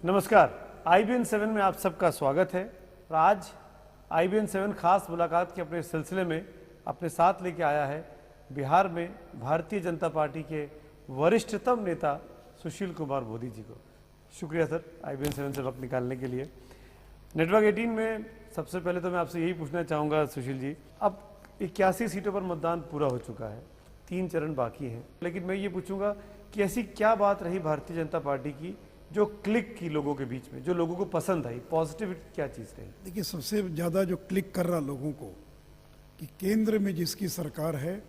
नमस्कार, IBN7 में आप सबका स्वागत है। और आज IBN7 खास मुलाकात के अपने सिलसिले में अपने साथ लेके आया है बिहार में भारतीय जनता पार्टी के वरिष्ठतम नेता सुशील कुमार मोदी जी को। शुक्रिया सर, IBN7 से वक्त निकालने के लिए। नेटवर्क 18 में सबसे पहले तो मैं आपसे यही पूछना चाहूँगा सुशील जी, अब 81 सीटों पर मतदान पूरा हो चुका है, 3 चरण बाकी हैं, लेकिन मैं ये पूछूंगा कि ऐसी क्या बात रही भारतीय जनता पार्टी की जो क्लिक की लोगों के बीच में, जो लोगों को पसंद आई, पॉजिटिव क्या चीज़ रही? देखिए, सबसे ज़्यादा जो क्लिक कर रहा लोगों को कि केंद्र में जिसकी सरकार है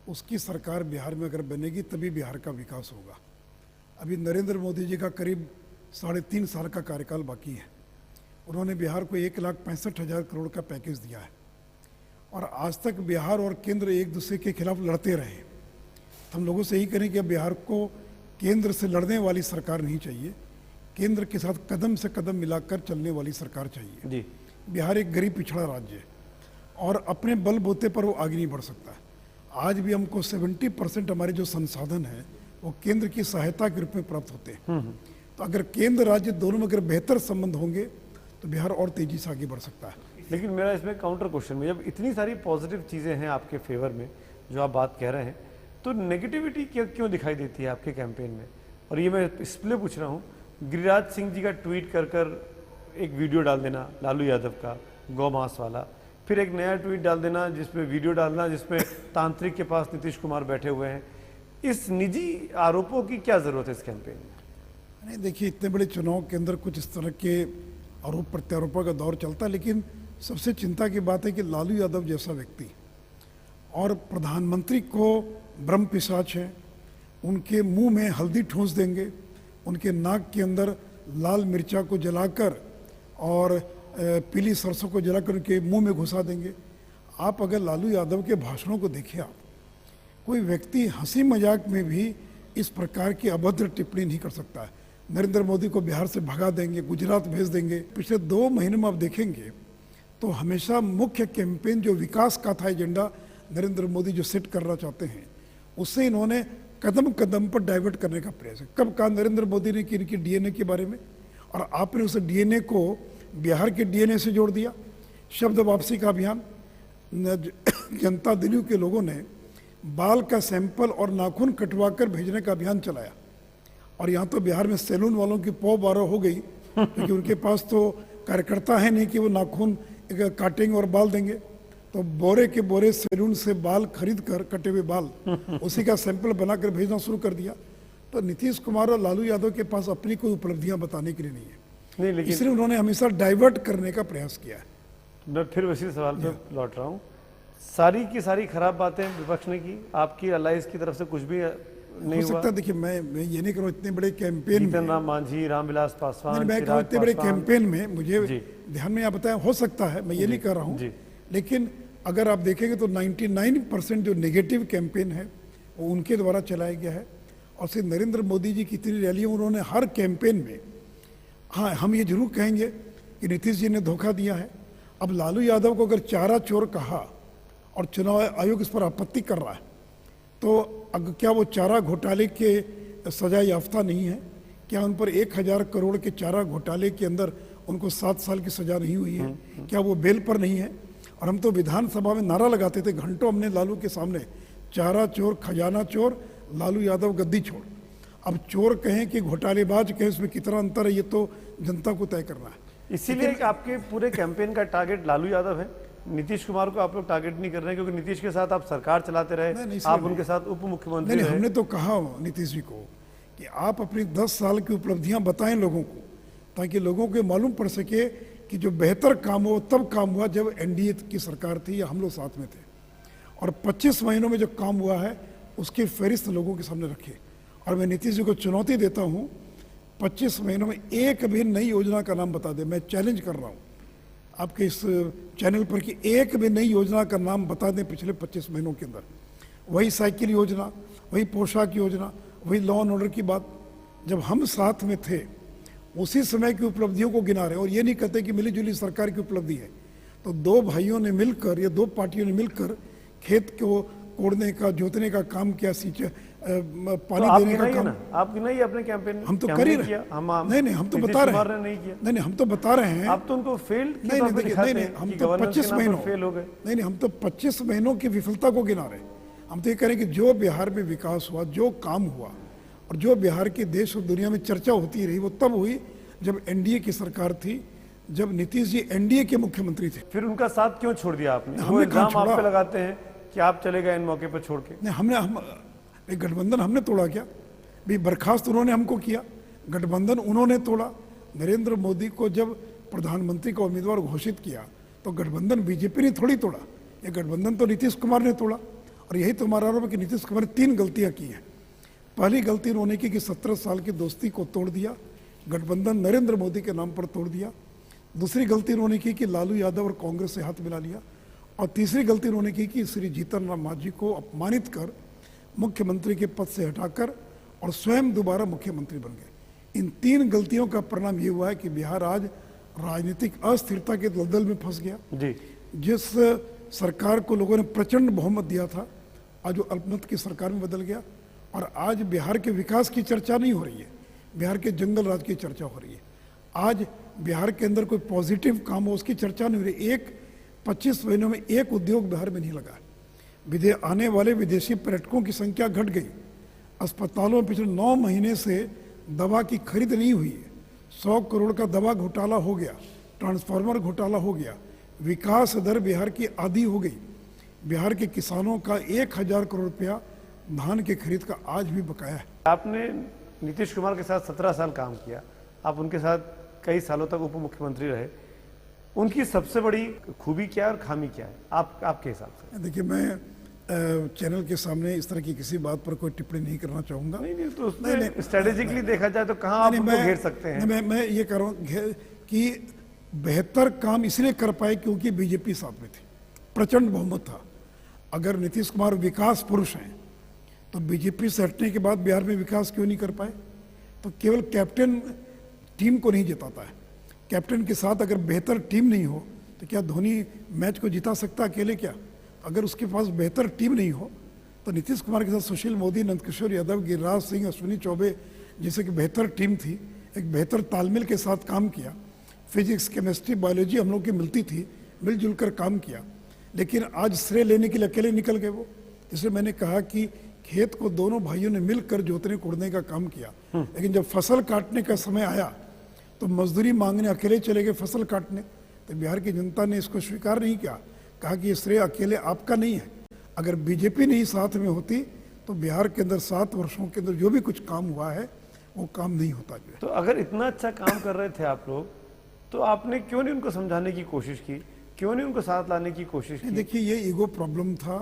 उसकी सरकार बिहार में अगर बनेगी तभी बिहार का विकास होगा। अभी नरेंद्र मोदी जी का करीब 3.5 साल का कार्यकाल बाकी है। उन्होंने बिहार को 1,65,000 करोड़ का पैकेज दिया है और आज तक बिहार और केंद्र एक दूसरे के खिलाफ लड़ते रहे। तो हम लोगों से यही करें कि अब बिहार को केंद्र से लड़ने वाली सरकार नहीं चाहिए, केंद्र के साथ कदम से कदम मिलाकर चलने वाली सरकार चाहिए जी। बिहार एक गरीब पिछड़ा राज्य है और अपने बलबूते पर वो आगे नहीं बढ़ सकता है। आज भी हमको 70% हमारे जो संसाधन हैं वो केंद्र की सहायता के रूप में प्राप्त होते हैं। तो अगर केंद्र राज्य दोनों में अगर बेहतर संबंध होंगे तो बिहार और तेजी से आगे बढ़ सकता है। लेकिन मेरा इसमें काउंटर क्वेश्चन में, जब इतनी सारी पॉजिटिव चीज़ें हैं आपके फेवर में जो आप बात कह रहे हैं, तो नेगेटिविटी क्यों दिखाई देती है आपके कैंपेन में? और ये मैं इसलिए पूछ रहा हूँ, गिरिराज सिंह जी का ट्वीट कर एक वीडियो डाल देना लालू यादव का गौमांस वाला, फिर एक नया ट्वीट डाल देना जिसमें वीडियो डालना जिसमें तांत्रिक के पास नीतीश कुमार बैठे हुए हैं, इस निजी आरोपों की क्या ज़रूरत है इस कैंपेन में? नहीं, देखिए, इतने बड़े चुनाव के अंदर कुछ इस तरह के आरोप प्रत्यारोपों का दौर चलता है, लेकिन सबसे चिंता की बात है कि लालू यादव जैसा व्यक्ति और प्रधानमंत्री को ब्रह्म पिशाच है, उनके मुंह में हल्दी ठूंस देंगे, उनके नाक के अंदर लाल मिर्चा को जलाकर और पीली सरसों को जलाकर उनके मुंह में घुसा देंगे। आप अगर लालू यादव के भाषणों को देखिए, आप कोई व्यक्ति हंसी मजाक में भी इस प्रकार की अभद्र टिप्पणी नहीं कर सकता है। नरेंद्र मोदी को बिहार से भगा देंगे, गुजरात भेज देंगे। पिछले 2 महीने में आप देखेंगे तो हमेशा मुख्य कैंपेन जो विकास का था एजेंडा नरेंद्र मोदी जो सेट करना चाहते हैं, उससे इन्होंने कदम कदम पर डाइवर्ट करने का प्रयास है। कब कहा नरेंद्र मोदी ने कि इनकी डीएनए के बारे में, और आपने उस डीएनए को बिहार के डीएनए से जोड़ दिया। शब्द वापसी का अभियान, जनता दिल्ली के लोगों ने बाल का सैंपल और नाखून कटवा कर भेजने का अभियान चलाया, और यहाँ तो बिहार में सैलून वालों की पौ 12 हो गई क्योंकि उनके पास तो कार्यकर्ता है नहीं कि वो नाखून काटेंगे और बाल देंगे। तो बोरे के बोरे सैलून से बाल खरीद कर, कटे हुए बाल उसी का सैंपल बनाकर भेजना शुरू कर दिया। तो नीतीश कुमार और लालू यादव के पास अपनी कोई उपलब्धियां बताने के लिए नहीं है, लेकिन इसलिए उन्होंने हमेशा डाइवर्ट करने का प्रयास किया है। मैं फिर उसी सवाल पे लौट रहा हूँ, सारी की सारी खराब बातें विपक्ष ने की, आपकी अलायंस की तरफ से कुछ भी नहीं हो सकता। देखिए, मैं ये नहीं करूँ, इतने बड़े कैंपेन में राम मांझी, रामविलास पासवान, मैं कहूँ इतने बड़े कैंपेन में मुझे ध्यान में आप बताया, हो सकता है, मैं ये नहीं कर रहा हूँ, लेकिन अगर आप देखेंगे तो 99% जो नेगेटिव कैंपेन है वो उनके द्वारा चलाया गया है। और सिर्फ नरेंद्र मोदी जी की इतनी रैलियाँ उन्होंने हर कैंपेन में, हाँ, हम ये जरूर कहेंगे कि नीतीश जी ने धोखा दिया है। अब लालू यादव को अगर चारा चोर कहा और चुनाव आयोग इस पर आपत्ति कर रहा है, तो क्या वो चारा घोटाले के सजा याफ्ता नहीं है? क्या उन पर 1,000 करोड़ के चारा घोटाले के अंदर उनको 7 साल की सजा नहीं हुई है? क्या वो बेल पर नहीं है? और हम तो विधानसभा में नारा लगाते थे घंटों, हमने लालू के सामने, चारा चोर, खजाना चोर, लालू यादव गद्दी छोड़। अब चोर कहें कि घोटालेबाज कहें, उसमें कितना अंतर है ये तो जनता को तय करना है। इसीलिए आपके पूरे कैंपेन का टारगेट लालू यादव है, नीतीश कुमार को आप लोग टारगेट नहीं कर रहे हैं क्योंकि नीतीश के साथ आप सरकार चलाते रहे, आप उनके साथ उप मुख्यमंत्री नहीं, हमने तो कहा नीतीश जी को कि आप अपनी 10 साल की उपलब्धियां बताएं लोगों को, ताकि लोगों को मालूम पड़ सके कि जो बेहतर काम हो तब काम हुआ जब एनडीए की सरकार थी या हम लोग साथ में थे, और 25 महीनों में जो काम हुआ है उसकी फहरिस्त लोगों के सामने रखे। और मैं नीतीश जी को चुनौती देता हूँ, 25 महीनों में एक भी नई योजना का नाम बता दे। मैं चैलेंज कर रहा हूँ आपके इस चैनल पर कि एक भी नई योजना का नाम बता दें पिछले 25 महीनों के अंदर। वही साइकिल योजना, वही पोशाक योजना, वही लॉ एंड ऑर्डर की बात, जब हम साथ में थे उसी समय की उपलब्धियों को गिना रहे हैं। और ये नहीं कहते कि मिली जुली सरकार की उपलब्धि है। तो 2 भाइयों ने मिलकर या 2 पार्टियों ने मिलकर खेत को कोड़ने का, जोतने का काम किया, पानी तो आप देने का गिनाइए काम। ना, आप गिनाइए अपने कैंपेन में। हम तो कि कर ही हमने रहे किया, हम नहीं हम तो नीतीश बता रहे कुमार हैं। ने नहीं किया। नहीं हम तो बता रहे हैं। आप तो उनको फेल्ड के नहीं तौर नहीं पे देखिए, दिखाते नहीं हैं हम कि तो गवर्नेंस 25 के नाम महीनों पर फेल हो गए। नहीं हम तो 25 महीनों की विफलता को गिना रहे हैं। हम तो ये कह रहे हैं कि जो बिहार में विकास हुआ, जो काम हुआ, और जो बिहार की देश और दुनिया में चर्चा होती रही, वो तब हुई जब एनडीए की सरकार थी, जब नीतीश जी एनडीए के मुख्यमंत्री थे। फिर उनका साथ क्यों छोड़ दिया आपने? वो हमने कहाँ इल्जाम आप छोड़ा? पे लगाते हैं कि आप चले गए इन मौके पर छोड़ के। नहीं हम एक गठबंधन हमने तोड़ा क्या? भी बर्खास्त उन्होंने हमको किया, गठबंधन उन्होंने तोड़ा। नरेंद्र मोदी को जब प्रधानमंत्री का उम्मीदवार घोषित किया तो गठबंधन बीजेपी ने थोड़ी तोड़ा, ये गठबंधन तो नीतीश कुमार ने तोड़ा। और यही तो हमारा आरोप है कि नीतीश कुमार ने 3 गलतियां की हैं। पहली गलती उन्होंने की कि 17 साल की दोस्ती को तोड़ दिया, गठबंधन नरेंद्र मोदी के नाम पर तोड़ दिया। दूसरी गलती उन्होंने की कि लालू यादव और कांग्रेस से हाथ मिला लिया। और तीसरी गलती उन्होंने की कि श्री जीतन राम मांझी को अपमानित कर मुख्यमंत्री के पद से हटाकर और स्वयं दोबारा मुख्यमंत्री बन गए। इन 3 गलतियों का परिणाम ये हुआ है कि बिहार आज राजनीतिक अस्थिरता के दलदल में फंस गया। जी, जिस सरकार को लोगों ने प्रचंड बहुमत दिया था, आज वो अल्पमत की सरकार में बदल गया। और आज बिहार के विकास की चर्चा नहीं हो रही है, बिहार के जंगल राज की चर्चा हो रही है। आज बिहार के अंदर कोई पॉजिटिव काम हो उसकी चर्चा नहीं हो रही। 25 महीनों में एक उद्योग बिहार में नहीं लगा। आने वाले विदेशी पर्यटकों की संख्या घट गई। अस्पतालों में पिछले 9 महीने से दवा की खरीद नहीं हुई है। 100 करोड़ का दवा घोटाला हो गया, ट्रांसफार्मर घोटाला हो गया, विकास दर बिहार की आधी हो गई। बिहार के किसानों का 1000 करोड़ रुपया धान की खरीद का आज भी बकाया है। आपने नीतीश कुमार के साथ 17 साल काम किया, आप उनके साथ कई सालों तक उप मुख्यमंत्री रहे। उनकी सबसे बड़ी खूबी क्या है और खामी क्या है आपके हिसाब से? देखिए, मैं चैनल के सामने इस तरह की किसी बात पर कोई टिप्पणी नहीं करना चाहूँगा। नहीं तो उसमें स्ट्रेटेजिकली देखा जाए तो कहाँ आप उनको घेर सकते हैं? मैं ये कह रहा हूँ कि बेहतर काम इसलिए कर पाए क्योंकि बीजेपी साथ में थी, प्रचंड बहुमत था। अगर नीतीश कुमार विकास पुरुष हैं तो बीजेपी से हटने के बाद बिहार में विकास क्यों नहीं कर पाए? तो केवल कैप्टन टीम को नहीं जिताता है। कैप्टन के साथ अगर बेहतर टीम नहीं हो तो क्या धोनी मैच को जिता सकता अकेले? क्या अगर उसके पास बेहतर टीम नहीं हो तो नीतीश कुमार के साथ सुशील मोदी, नंदकिशोर यादव, गिरिराज सिंह, अश्विनी चौबे जैसे कि बेहतर टीम थी, एक बेहतर तालमेल के साथ काम किया। फिजिक्स, केमिस्ट्री, बायोलॉजी हम लोग की मिलती थी, मिलजुल कर काम किया। लेकिन आज श्रेय लेने के लिए अकेले निकल गए वो। इसलिए मैंने कहा कि खेत को दोनों भाइयों ने मिलकर जोतने कोड़ने का काम किया, लेकिन जब फसल काटने का समय आया तो मजदूरी मांगने अकेले चले गए फसल काटने। तो बिहार की जनता ने इसको स्वीकार नहीं किया, कहा कि ये श्रेय अकेले आपका नहीं है। अगर बीजेपी नहीं साथ में होती तो बिहार के अंदर 7 वर्षों के अंदर जो भी कुछ काम हुआ है वो काम नहीं होता जो है। तो अगर इतना अच्छा काम कर रहे थे आप लोग, तो आपने क्यों नहीं उनको समझाने की कोशिश की? क्यों नहीं उनको साथ लाने की कोशिश की? देखिए, ये ईगो प्रॉब्लम था।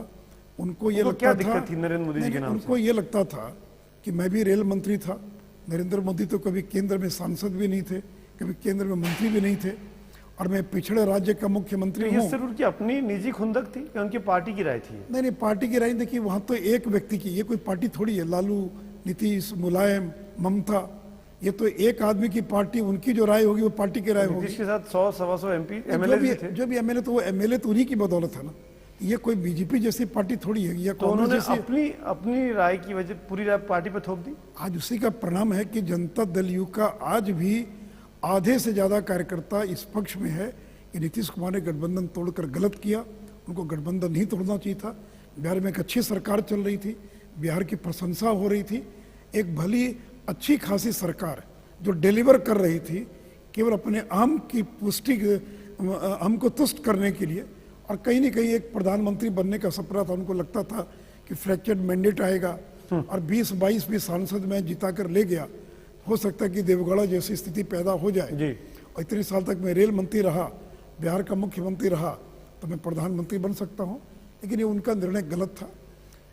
उनको ये लगता क्या था, दिक्कत थी नरेंद्र मोदी जी के नाम से? उनको ये लगता था कि मैं भी रेल मंत्री था। नरेंद्र मोदी तो कभी केंद्र में सांसद भी नहीं थे, कभी केंद्र में मंत्री भी नहीं थे, और मैं पिछड़े राज्य का मुख्यमंत्री ये हूँ। सिर्फ उनकी अपनी निजी खुंदक थी या उनकी पार्टी की राय थी? नहीं, पार्टी की राय देखिए, वहाँ तो एक व्यक्ति की, ये कोई पार्टी थोड़ी है। लालू, नीतीश, मुलायम, ममता, ये तो एक आदमी की पार्टी। उनकी जो राय होगी वो पार्टी की राय होगी। नीतीश के साथ 100-125 MP MLA भी थे। जो भी एमएलए, तो वो एमएलए तो उन्हीं की बदौलत है ना। ये कोई बीजेपी जैसी पार्टी थोड़ी है या तो कांग्रेस उन्होंने जैसी। अपनी राय की वजह पूरी राय पार्टी पे थोप दी। आज उसी का परिणाम है कि जनता दल यू का आज भी आधे से ज्यादा कार्यकर्ता इस पक्ष में है कि नीतीश कुमार ने गठबंधन तोड़कर गलत किया। उनको गठबंधन नहीं तोड़ना चाहिए था। बिहार में एक अच्छी सरकार चल रही थी, बिहार की प्रशंसा हो रही थी, एक भली अच्छी खासी सरकार जो डिलीवर कर रही थी केवल अपने आम की पुष्टि, आम को तुष्ट करने के लिए। और कहीं ना कहीं एक प्रधानमंत्री बनने का सपना था। उनको लगता था कि फ्रैक्चर्ड मैंडेट आएगा और 20-22 भी सांसद में जिता कर ले गया, हो सकता है कि देवगढ़ जैसी स्थिति पैदा हो जाए जी। और इतने साल तक मैं रेल मंत्री रहा, बिहार का मुख्यमंत्री रहा, तो मैं प्रधानमंत्री बन सकता हूँ। लेकिन ये उनका निर्णय गलत था।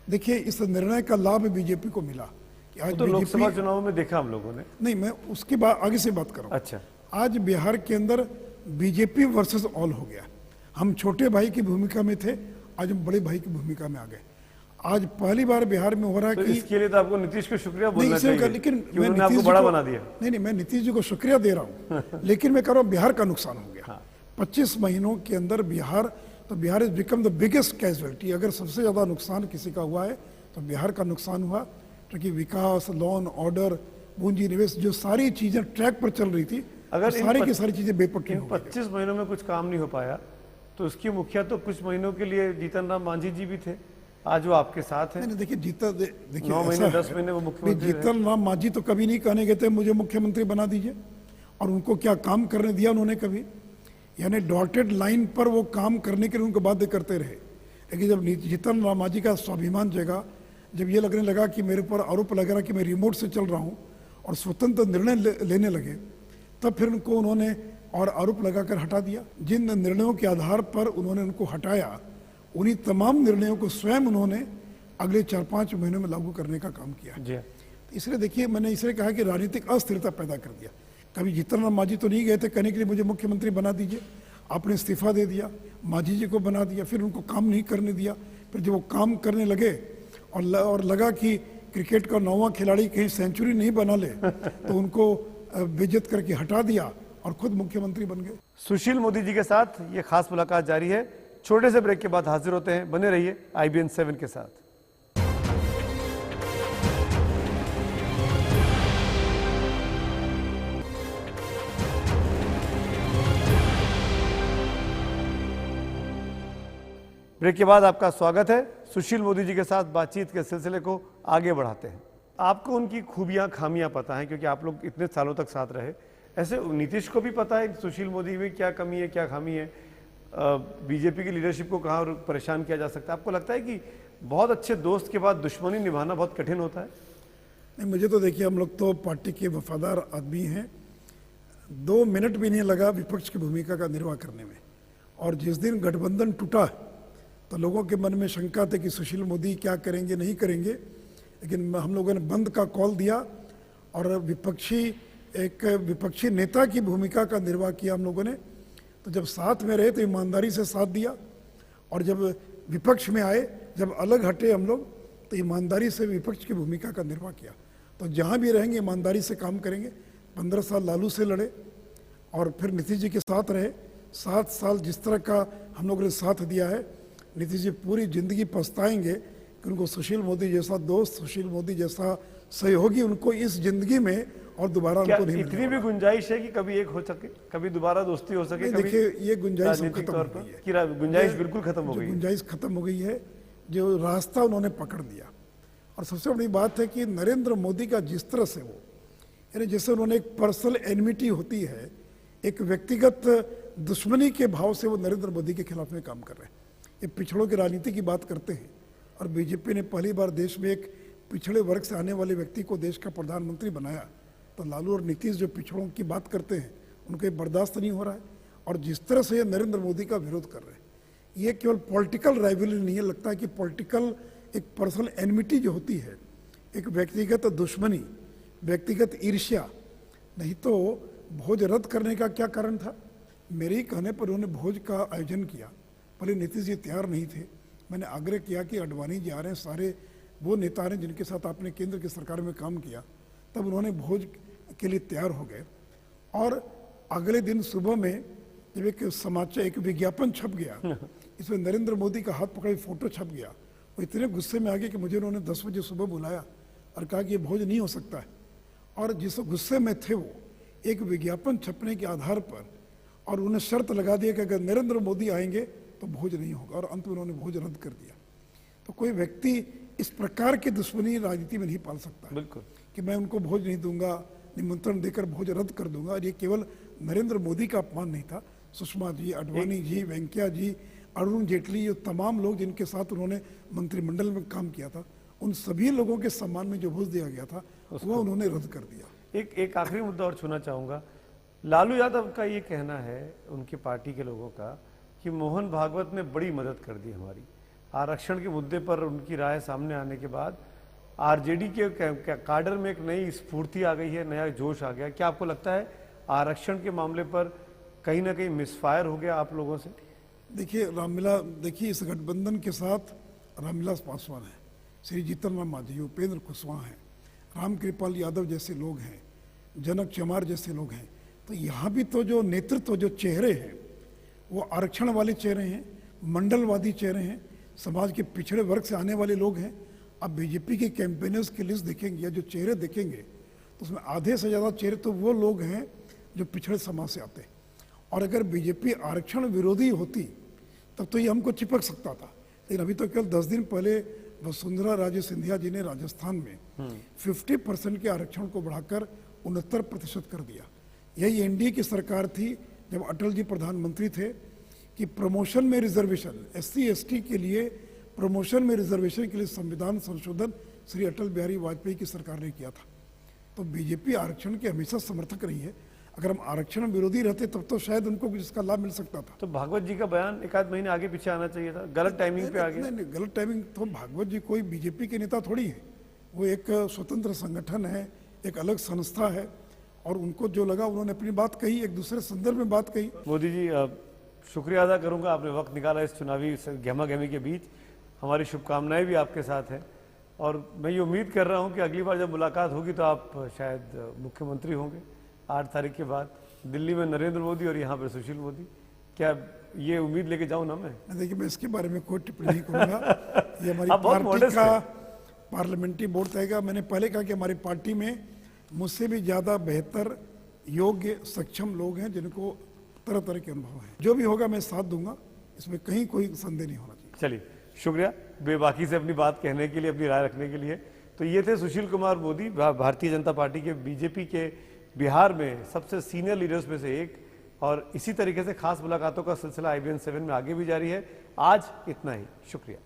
देखिए, इस निर्णय का लाभ बीजेपी को मिला कि आज तो लोकसभा चुनाव में देखा हम लोगों ने। नहीं, मैं उसके बाद आगे से बात कर रहा हूँ। अच्छा, आज बिहार के अंदर बीजेपी वर्सेस ऑल हो गया। हम छोटे भाई की भूमिका में थे, आज हम बड़े भाई की भूमिका में आ गए। आज पहली बार बिहार में हो रहा है तो कि इसके लिए तो आपको नीतीश को शुक्रिया बोलना इसलिए चाहिए, लेकिन कि मैं उन्होंने आपको नीतीश बड़ा जी को बना दिया। नहीं, मैं नीतीश जी को शुक्रिया दे रहा हूँ लेकिन मैं कह रहा हूँ बिहार का नुकसान हो गया। हाँ। 25 महीनों के अंदर बिहार तो Bihar is become the biggest casualty. अगर सबसे ज़्यादा नुकसान किसी का हुआ है तो बिहार का नुकसान हुआ, क्योंकि विकास, लॉ एंड ऑर्डर, पूंजी निवेश, जो सारी चीज़ें ट्रैक पर चल रही थी, अगर तो सारी की सारी चीज़ें बेपटरी हो गई। 25 महीनों में कुछ काम नहीं हो पाया तो उसकी मुखिया तो कुछ महीनों के लिए जीतन राम मांझी जी भी थे, आज वो आपके साथ हैं। नहीं, देखिए देखिए 9 महीने ऐसा 10 है, महीने वो नहीं, मुख्यमंत्री रहे। जीतन राम मांझी तो कभी नहीं कहने गए थे मुझे मुख्यमंत्री बना दीजिए, और उनको क्या काम करने दिया उन्होंने कभी? यानी डॉटेड लाइन पर वो काम करने के लिए उनको बाध्य करते रहे। लेकिन जब जीतन राम मांझी का स्वाभिमान जगा, जब ये लगने लगा कि मेरे पर आरोप लग रहा कि मैं रिमोट से चल रहा हूँ और स्वतंत्र निर्णय लेने लगे, तब फिर उनको उन्होंने और आरोप लगाकर हटा दिया। जिन निर्णयों के आधार पर उन्होंने उनको हटाया, उन्हीं तमाम निर्णयों को स्वयं उन्होंने अगले 4-5 महीनों में लागू करने का काम किया। जी इसलिए देखिए, मैंने इसलिए कहा कि राजनीतिक अस्थिरता पैदा कर दिया। कभी जीतन राम मांझी तो नहीं गए थे कहने के लिए मुझे मुख्यमंत्री बना दीजिए, आपने इस्तीफा दे दिया, मांझी जी को बना दिया, फिर उनको काम नहीं करने दिया। फिर जब वो काम करने लगे और लगा कि क्रिकेट का 9वां खिलाड़ी कहीं सेंचुरी नहीं बना ले, तो उनको बेइज्जत करके हटा दिया और खुद मुख्यमंत्री बन गए। सुशील मोदी जी के साथ ये खास मुलाकात जारी है। छोटे से ब्रेक के बाद हाजिर होते हैं, बने रहिए IBN 7 के साथ। ब्रेक के बाद आपका स्वागत है। सुशील मोदी जी के साथ बातचीत के सिलसिले को आगे बढ़ाते हैं। आपको उनकी खूबियां खामियां पता हैं क्योंकि आप लोग इतने सालों तक साथ रहे। ऐसे नीतीश को भी पता है कि सुशील मोदी में क्या कमी है, क्या खामी है, बीजेपी की लीडरशिप को कहाँ परेशान किया जा सकता है। आपको लगता है कि बहुत अच्छे दोस्त के बाद दुश्मनी निभाना बहुत कठिन होता है? नहीं, मुझे तो देखिए, हम लोग तो पार्टी के वफादार आदमी हैं। 2 मिनट भी नहीं लगा विपक्ष की भूमिका का निर्वाह करने में। और जिस दिन गठबंधन टूटा तो लोगों के मन में शंका थी कि सुशील मोदी क्या करेंगे, नहीं करेंगे, लेकिन हम लोगों ने बंद का कॉल दिया और विपक्षी नेता की भूमिका का निर्वाह किया हम लोगों ने। तो जब साथ में रहे तो ईमानदारी से साथ दिया, और जब विपक्ष में आए, जब अलग हटे हम लोग, तो ईमानदारी से विपक्ष की भूमिका का निर्वाह किया। तो जहाँ भी रहेंगे ईमानदारी से काम करेंगे। 15 साल लालू से लड़े और फिर नीतीश जी के साथ रहे। 7 साल जिस तरह का हम लोगों ने साथ दिया है, नीतीश जी पूरी जिंदगी पछताएंगे कि उनको सुशील मोदी जैसा दोस्त, सुशील मोदी जैसा सहयोगी उनको इस जिंदगी में और दोबारा क्या उनको नहीं इतनी भी गुंजाइश है कि कभी एक हो सके, कभी दोबारा दोस्ती हो सके? कभी देखिए, ये गुंजाइश राजनीतिक खत्म तौर हो पर गई है। कि गुंजाइश बिल्कुल खत्म हो जो गई है। गुंजाइश खत्म हो गई है, जो रास्ता उन्होंने पकड़ लिया। और सबसे बड़ी बात है कि नरेंद्र मोदी का जिस तरह से वो, यानी जैसे उन्होंने एक पर्सनल एनिमिटी होती है, एक व्यक्तिगत दुश्मनी के भाव से वो नरेंद्र मोदी के खिलाफ में काम कर रहे हैं। ये पिछड़ों की राजनीति की बात करते हैं, और बीजेपी ने पहली बार देश में एक पिछड़े वर्ग से आने वाले व्यक्ति को देश का प्रधानमंत्री बनाया। तो लालू और नीतीश जो पिछड़ों की बात करते हैं, उनको ये बर्दाश्त नहीं हो रहा है। और जिस तरह से ये नरेंद्र मोदी का विरोध कर रहे हैं, ये केवल पॉलिटिकल राइवलरी नहीं है, लगता है कि पॉलिटिकल एक पर्सनल एनिमिटी जो होती है, एक व्यक्तिगत दुश्मनी, व्यक्तिगत ईर्ष्या। नहीं तो भोज रद्द करने का क्या कारण था? मेरे ही कहने पर उन्होंने भोज का आयोजन किया। पहले नीतीश जी तैयार नहीं थे। मैंने आग्रह किया कि अडवाणी जी आ रहे हैं, सारे वो नेता हैं जिनके साथ आपने केंद्र की सरकार में काम किया। तब उन्होंने भोज के लिए तैयार हो गए। और अगले दिन सुबह में जब एक समाचार, एक विज्ञापन छप गया, इसमें नरेंद्र मोदी का हाथ पकड़े फोटो छप गया, वो इतने गुस्से में आ गए कि मुझे उन्होंने 10 बजे सुबह बुलाया और कहा कि ये भोज नहीं हो सकता है। और जिस गुस्से में थे वो, एक विज्ञापन छपने के आधार पर, और उन्हें शर्त लगा दिया कि अगर नरेंद्र मोदी आएंगे तो भोज नहीं होगा, और अंत में उन्होंने भोज रद्द कर दिया। तो कोई व्यक्ति इस प्रकार की दुश्मनी राजनीति में नहीं पाल सकता बिल्कुल कि मैं उनको भोज नहीं दूंगा, निमंत्रण देकर भोज रद्द कर दूंगा। और ये केवल नरेंद्र मोदी का अपमान नहीं था, सुषमा जी, अडवाणी जी, वेंकैया जी, अरुण जेटली, ये तमाम लोग जिनके साथ उन्होंने मंत्रिमंडल में काम किया था, उन सभी लोगों के सम्मान में जो भोज दिया गया था वो उन्होंने रद्द कर दिया। एक आखिरी मुद्दा और छूना चाहूंगा। लालू यादव का ये कहना है, उनकी पार्टी के लोगों का, कि मोहन भागवत ने बड़ी मदद कर दी हमारी आरक्षण के मुद्दे पर। उनकी राय सामने आने के बाद आरजेडी के काडर में एक नई स्फूर्ति आ गई है, नया जोश आ गया। क्या आपको लगता है आरक्षण के मामले पर कहीं ना कहीं मिसफायर हो गया आप लोगों से? देखिए रामविलास, देखिए इस गठबंधन के साथ रामविलास पासवान है, श्री जीतन राम मांझी, उपेंद्र कुशवाहा हैं, रामकृपाल यादव जैसे लोग हैं, जनक चमार जैसे लोग हैं। तो यहाँ भी तो जो नेतृत्व, जो चेहरे हैं, वो आरक्षण वाले चेहरे हैं। मंडलवादी चेहरे हैं, समाज के पिछड़े वर्ग से आने वाले लोग हैं। अब बीजेपी के कैंपेनर्स की लिस्ट देखेंगे या जो चेहरे देखेंगे तो उसमें आधे से ज़्यादा चेहरे तो वो लोग हैं जो पिछड़े समाज से आते हैं। और अगर बीजेपी आरक्षण विरोधी होती तब तो ये हमको चिपक सकता था, लेकिन अभी तो केवल 10 दिन पहले वसुंधरा राजे सिंधिया जी ने राजस्थान में 50% के आरक्षण को बढ़ाकर 69% कर दिया। यही एनडीए की सरकार थी जब अटल जी प्रधानमंत्री थे कि प्रमोशन में रिजर्वेशन, एससी एसटी के लिए प्रमोशन में रिजर्वेशन के लिए संविधान संशोधन श्री अटल बिहारी वाजपेयी की सरकार ने किया था। तो बीजेपी आरक्षण के हमेशा समर्थक रही है। अगर हम आरक्षण विरोधी रहते तब तो शायद उनको कुछ इसका लाभ मिल सकता था। तो भागवत जी का बयान एक आध महीने आगे पीछे आना चाहिए था, गलत टाइमिंग पे आ गया। नहीं, गलत टाइमिंग। तो भागवत जी कोई बीजेपी के नेता थोड़ी है, वो एक स्वतंत्र संगठन है, एक अलग संस्था है, और उनको जो लगा उन्होंने अपनी बात कही, एक दूसरे संदर्भ में बात कही। मोदी जी शुक्रिया अदा करूंगा, आपने वक्त निकाला इस चुनावी गहमा गहमी के बीच। हमारी शुभकामनाएं भी आपके साथ हैं और मैं ये उम्मीद कर रहा हूं कि अगली बार जब मुलाकात होगी तो आप शायद मुख्यमंत्री होंगे 8 तारीख के बाद। दिल्ली में नरेंद्र मोदी और यहाँ पर सुशील मोदी, क्या ये उम्मीद लेके जाऊँ ना मैं? देखिए, मैं इसके बारे में कोई टिप्पणी नहीं करूँगा, ये हमारी आप बहुत पार्टी modest का हैं। पार्लियामेंट्री बोर्ड तय। मैंने पहले कहा कि हमारी पार्टी में मुझसे भी ज़्यादा बेहतर, योग्य, सक्षम लोग हैं जिनको तरह तरह के अनुभव हैं। जो भी होगा मैं साथ दूंगा, इसमें कहीं कोई संदेह नहीं होना चाहिए। चलिए, शुक्रिया बेबाकी से अपनी बात कहने के लिए, अपनी राय रखने के लिए। तो ये थे सुशील कुमार मोदी, भारतीय जनता पार्टी के, बीजेपी के बिहार में सबसे सीनियर लीडर्स में से एक। और इसी तरीके से खास मुलाकातों का सिलसिला IBN 7 में आगे भी जारी है। आज इतना ही, शुक्रिया।